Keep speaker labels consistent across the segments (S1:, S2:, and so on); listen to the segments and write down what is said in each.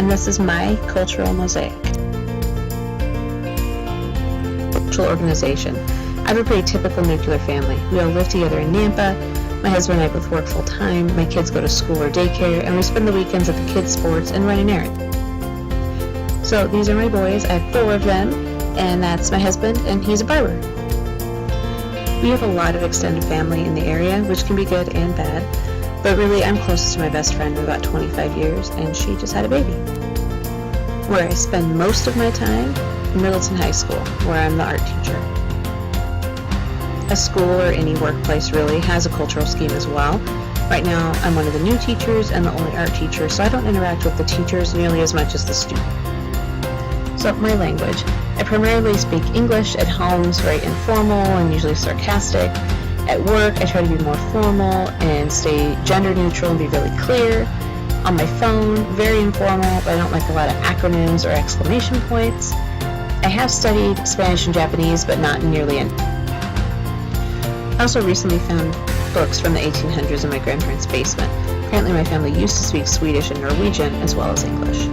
S1: and this is my cultural mosaic. Cultural organization. I have a pretty typical nuclear family. We all live together in Nampa. My husband and I both work full-time. My kids go to school or daycare, and we spend the weekends at the kids' sports and run an errand. So these are my boys. I have 4 of them, and that's my husband, and he's a barber. We have a lot of extended family in the area, which can be good and bad, but really I'm closest to my best friend of about 25 years, and she just had a baby. Where I spend most of my time, Middleton High School, where I'm the art teacher. A school or any workplace really has a cultural scheme as well. Right now I'm one of the new teachers and the only art teacher, so I don't interact with the teachers nearly as much as the students. So my language. I primarily speak English at home, it's very informal and usually sarcastic. At work I try to be more formal and stay gender neutral and be really clear. On my phone, very informal, but I don't like a lot of acronyms or exclamation points. I have studied Spanish and Japanese, but not nearly enough. I also recently found books from the 1800s in my grandparents' basement. Apparently my family used to speak Swedish and Norwegian as well as English.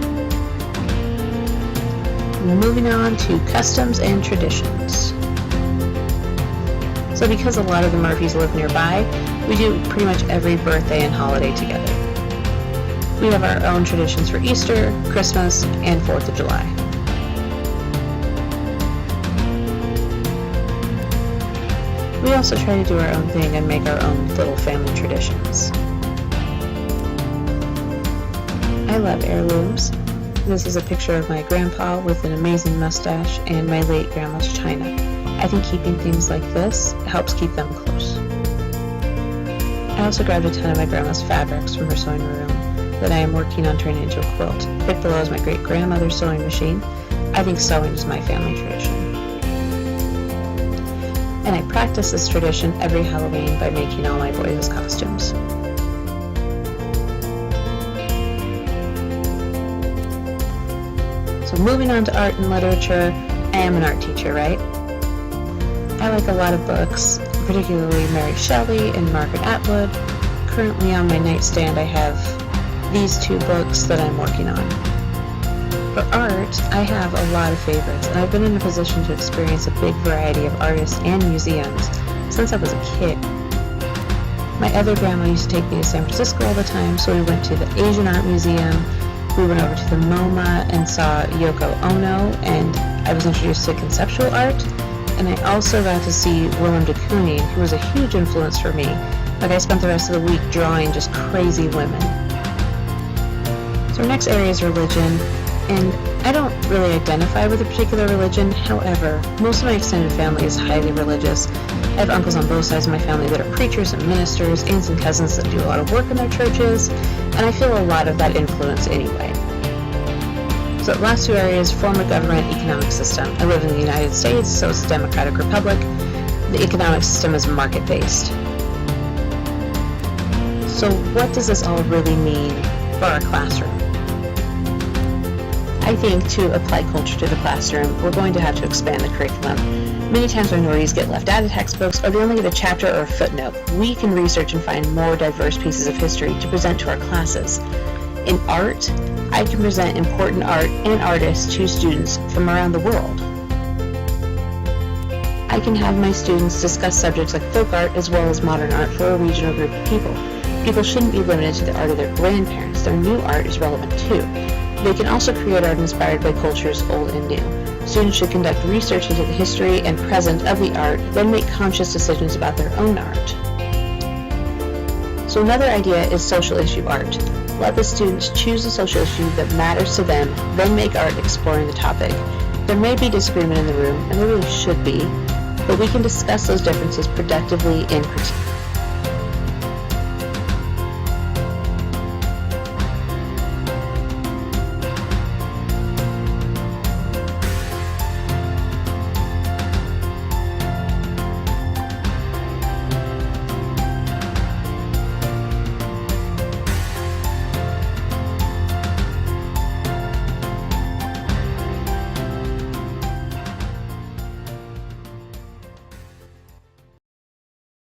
S1: Moving on to customs and traditions. So because a lot of the Murphys live nearby, we do pretty much every birthday and holiday together. We have our own traditions for Easter, Christmas, and 4th of July. We also try to do our own thing and make our own little family traditions. I love heirlooms. This is a picture of my grandpa with an amazing mustache and my late grandma's china. I think keeping things like this helps keep them close. I also grabbed a ton of my grandma's fabrics from her sewing room that I am working on turning into a quilt. Right below is my great-grandmother's sewing machine. I think sewing is my family tradition. And I practice this tradition every Halloween by making all my boys' costumes. So moving on to art and literature, I am an art teacher, right? I like a lot of books, particularly Mary Shelley and Margaret Atwood. Currently on my nightstand I have these 2 books that I'm working on. For art, I have a lot of favorites, and I've been in a position to experience a big variety of artists and museums since I was a kid. My other grandma used to take me to San Francisco all the time, so we went to the Asian Art Museum, we went over to the MoMA and saw Yoko Ono, and I was introduced to conceptual art, and I also got to see Willem de Kooning, who was a huge influence for me. Like I spent the rest of the week drawing just crazy women. So our next area is religion. And I don't really identify with a particular religion. However, most of my extended family is highly religious. I have uncles on both sides of my family that are preachers and ministers, aunts and cousins that do a lot of work in their churches, and I feel a lot of that influence anyway. So the last 2 areas, form of government, economic system. I live in the United States, so it's a democratic republic. The economic system is market-based. So what does this all really mean for our classroom? I think to apply culture to the classroom, we're going to have to expand the curriculum. Many times minorities get left out of textbooks, or they only get a chapter or a footnote. We can research and find more diverse pieces of history to present to our classes. In art, I can present important art and artists to students from around the world. I can have my students discuss subjects like folk art as well as modern art for a regional group of people. People shouldn't be limited to the art of their grandparents. Their new art is relevant too. They can also create art inspired by cultures old and new. Students should conduct research into the history and present of the art, then make conscious decisions about their own art. So another idea is social issue art. Let the students choose a social issue that matters to them, then make art exploring the topic. There may be disagreement in the room, and there really should be, but we can discuss those differences productively in critique.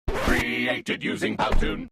S2: Created using Powtoon.